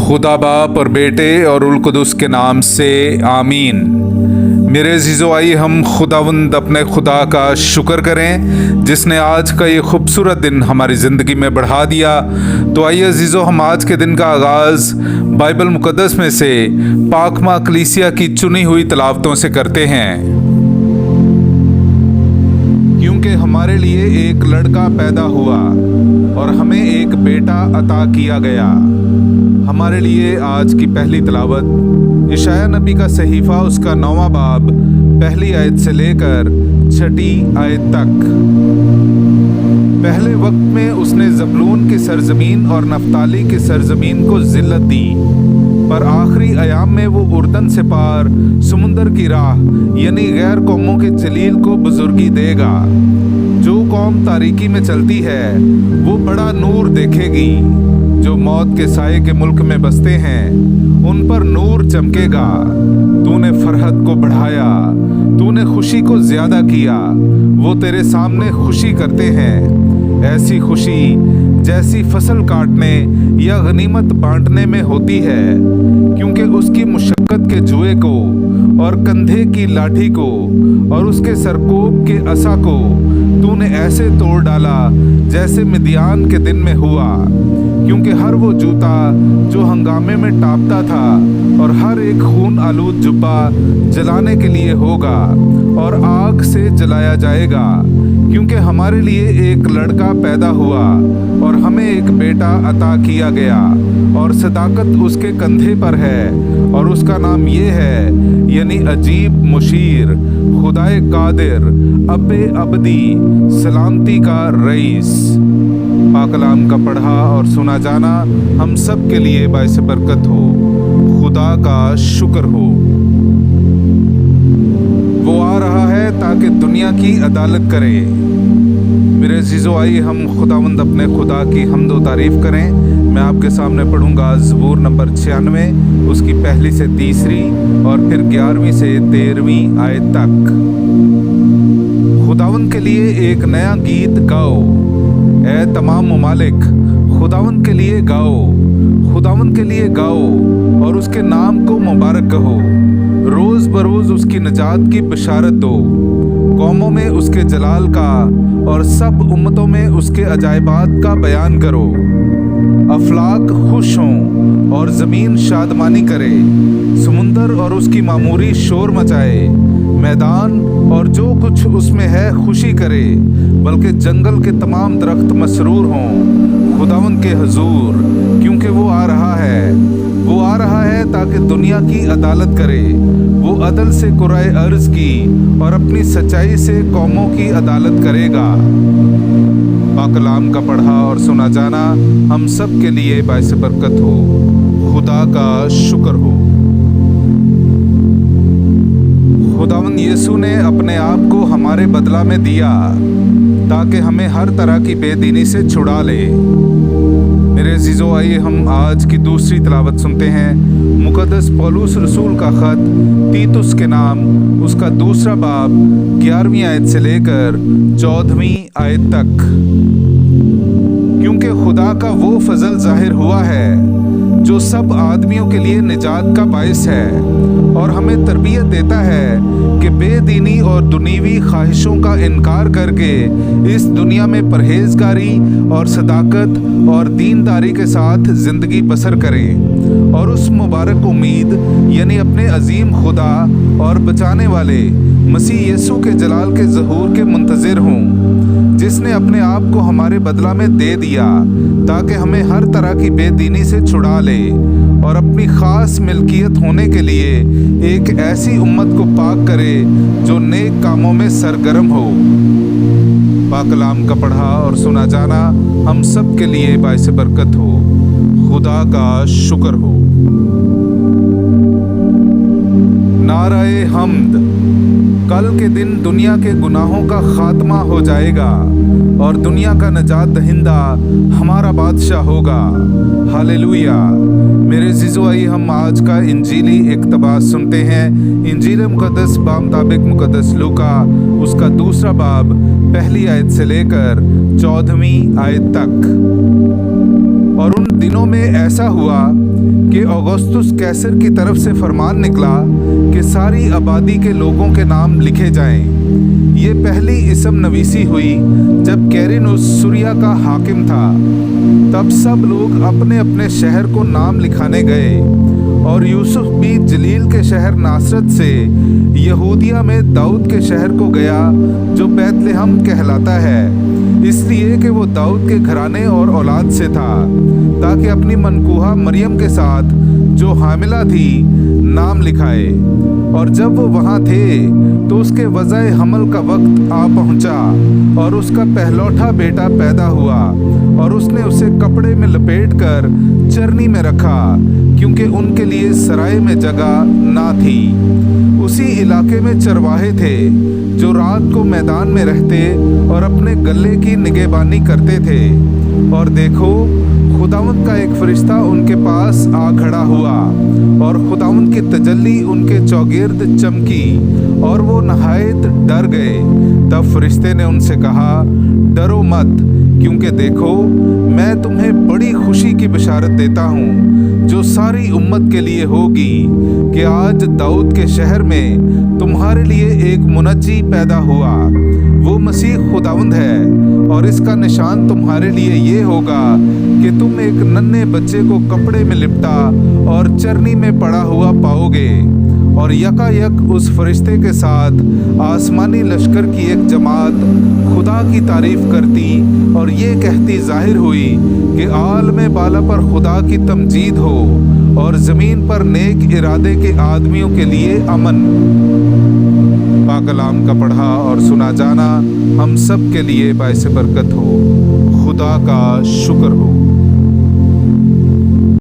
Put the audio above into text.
खुदा बाप और बेटे और उल कुदस के नाम से आमीन। मेरे अजीज़ो, आइए हम खुदावंद अपने खुदा का शुक्र करें जिसने आज का ये खूबसूरत दिन हमारी ज़िंदगी में बढ़ा दिया। तो आइए अजीज़ो, हम आज के दिन का आगाज़ बाइबल मुक़द्दस में से पाकमा कलीसिया की चुनी हुई तलावतों से करते हैं। क्योंकि हमारे लिए एक लड़का पैदा हुआ और हमें एक बेटा अता किया गया। हमारे लिए आज की पहली तलावत इशाया नबी का सहीफ़ा उसका 9वां बाब पहली आयत से लेकर 6ठी आयत तक। पहले वक्त में उसने ज़बूलून की सरज़मीन और नफ्ताली की सरज़मीन को ज़िल्लत दी, पर आखिरी अयाम में वो उर्दन से पार समुंदर की राह यानी गैर कौमों के जलील को बुजुर्गी देगा। जो कौम तारीकी में चलती है वो बड़ा नूर देखेगी। जो मौत के साये के मुल्क में बसते हैं उन पर नूर चमकेगा। तूने फरहत को बढ़ाया, तूने खुशी को ज्यादा किया। वो तेरे सामने खुशी करते हैं, ऐसी खुशी जैसी फसल काटने या गनीमत बांटने में होती है। क्योंकि उसकी मुशक्कत के जुए को और कंधे की लाठी को और उसके सरकोब के असा को तूने ऐसे तोड़ डाला जैसे मिदियान के दिन में हुआ। क्योंकि हर वो जूता जो हंगामे में टापता था और हर एक खून आलूद जुब्बा जलाने के लिए होगा और आग से जलाया जाएगा। क्योंकि हमारे लिए एक लड़का पैदा हुआ और हमें एक बेटा अता किया गया और सदाकत उसके कंधे पर है और उसका नाम ये है यानी अजीब मुशीर, खुदाए कादिर, अब्बे अबदी, सलामती का रईस। पाक कलाम का पढ़ा और सुना जाना हम सब के लिए बाइस बरकत हो। खुदा का शुक्र हो। वो आ रहा है ताकि दुनिया की अदालत करे। मेरे अजीज़ो, आइए हम खुदावंद अपने खुदा की हम्द व तारीफ़ करें। मैं आपके सामने पढ़ूंगा ज़बूर नंबर 96 उसकी पहली से तीसरी और फिर 11वीं से 13वीं आयत तक। खुदावंद के लिए एक नया गीत गाओ, ऐ तमाम ममालिक, खुदावंद के लिए गाओ, खुदावंद के लिए गाओ और उसके नाम को मुबारक कहो। रोज़ बरोज़ उसकी नजात की बशारत दो। कौमों में उसके जलाल का और सब उम्मतों में उसके अजायबात का बयान करो। अफलाक खुश हों और ज़मीन शादमानी करे। समुंदर और उसकी मामूरी शोर मचाए। मैदान और जो कुछ उसमें है खुशी करे, बल्कि जंगल के तमाम दरख्त मसरूर हों खुदावंद के हुजूर। क्योंकि वो आ रहा है, वो आ रहा है ताकि दुनिया की अदालत करे। वो अदल से कुराए अर्ज़ की और अपनी सच्चाई से कौमों की अदालत करेगा। पाक कलाम का पढ़ा और सुना जाना हम सब के लिए बाइस बरकत हो। खुदा का शुक्र हो। खुदावंद यीशु ने अपने आप को हमारे बदला में दिया ताकि हमें हर तरह की बेदीनी से छुड़ा ले। मेरे अजीज़ो, आइए हम आज की दूसरी तलावत सुनते हैं। मुक़द्दस पौलुस रसूल का ख़त तीतुस के नाम उसका 2 बाब 11वीं आयत से लेकर 14वीं आयत तक। क्योंकि खुदा का वो फजल जाहिर हुआ है जो सब आदमियों के लिए निजात का बायस है और हमें तरबियत देता है कि बेदीनी और दुनीवी ख्वाहिशों का इनकार करके इस दुनिया में परहेजगारी और सदाकत और दीनदारी के साथ ज़िंदगी बसर करें और उस मुबारक उम्मीद यानी अपने अजीम खुदा और बचाने वाले मसीह यीशु के जलाल के ज़हूर के मुंतज़िर हों, जिसने अपने आप को हमारे बदला में दे दिया ताकि हमें हर तरह की बेदीनी से छुड़ा ले और अपनी ख़ास मिल्कियत होने के लिए एक ऐसी उम्मत को पाक करे जो नेक कामों में सरगर्म हो। पाक कलाम का पढ़ा और सुना जाना हम सब के लिए बाइस बरकत हो। खुदा का शुक्र हो। नाराए हम्द। कल के दिन दुनिया के गुनाहों का खात्मा हो जाएगा और दुनिया का नजात दहिंदा हमारा बादशाह होगा। हालेलुया। मेरे अज़ीज़ो, आइए हम आज का इंजीली इक़्तिबास सुनते हैं। इंजील मुक़द्दस बामुताबिक मुक़द्दस लूका उसका 2 बाब पहली आयत से लेकर 14वीं आयत तक। और उन दिनों में ऐसा हुआ कि ऑगस्टस कैसर की तरफ से फरमान निकला कि सारी आबादी के लोगों के नाम लिखे जाएं। ये पहली इसम नवीसी हुई जब कैरिनुस सूरिया का हाकिम था। तब सब लोग अपने अपने शहर को नाम लिखाने गए और यूसुफ भी जलील के शहर नासरत से यहूदिया में दाऊद के शहर को गया जो बैतलहम कहलाता है, इसलिए कि वो दाऊद के घराने और औलाद से था, ताकि अपनी मनकूहा मरियम के साथ जो हामिला थी नाम लिखाए। और जब वो वहाँ थे तो उसके वज़ाए हमल का वक्त आ पहुँचा और उसका पहलौठा बेटा पैदा हुआ और उसने उसे कपड़े में लपेटकर चरनी में रखा, क्योंकि उनके लिए सराय में जगह ना थी। उसी इलाके में चरवाहे थे जो रात को मैदान में रहते और अपने गले की निगहबानी करते थे। और देखो, खुदावंद का एक फरिश्ता उनके पास आ खड़ा हुआ और खुदावंद की तजल्ली उनके चौगिर्द चमकी और वो नहायत डर गए। तब फरिश्ते ने उनसे कहा, डरो मत, क्योंकि देखो मैं तुम्हें बड़ी खुशी की बशारत देता हूँ जो सारी उम्मत के लिए होगी कि आज दाऊद के शहर में तुम्हारे लिए एक मुनज्जी पैदा हुआ। वो मसीह खुदावंद है और इसका निशान तुम्हारे लिए ये होगा कि तुम एक नन्हे बच्चे को कपड़े में लिपटा और चरनी में पड़ा हुआ पाओगे। और यकायक उस फरिश्ते के साथ आसमानी लश्कर की एक जमात खुदा की तारीफ करती और ये कहती जाहिर हुई कि आलम बाला पर खुदा की तमजीद हो और ज़मीन पर नेक इरादे के आदमियों के लिए अमन। पाक कलाम का पढ़ा और सुना जाना हम सब के लिए बाइस बरकत हो। खुदा का शुक्र हो।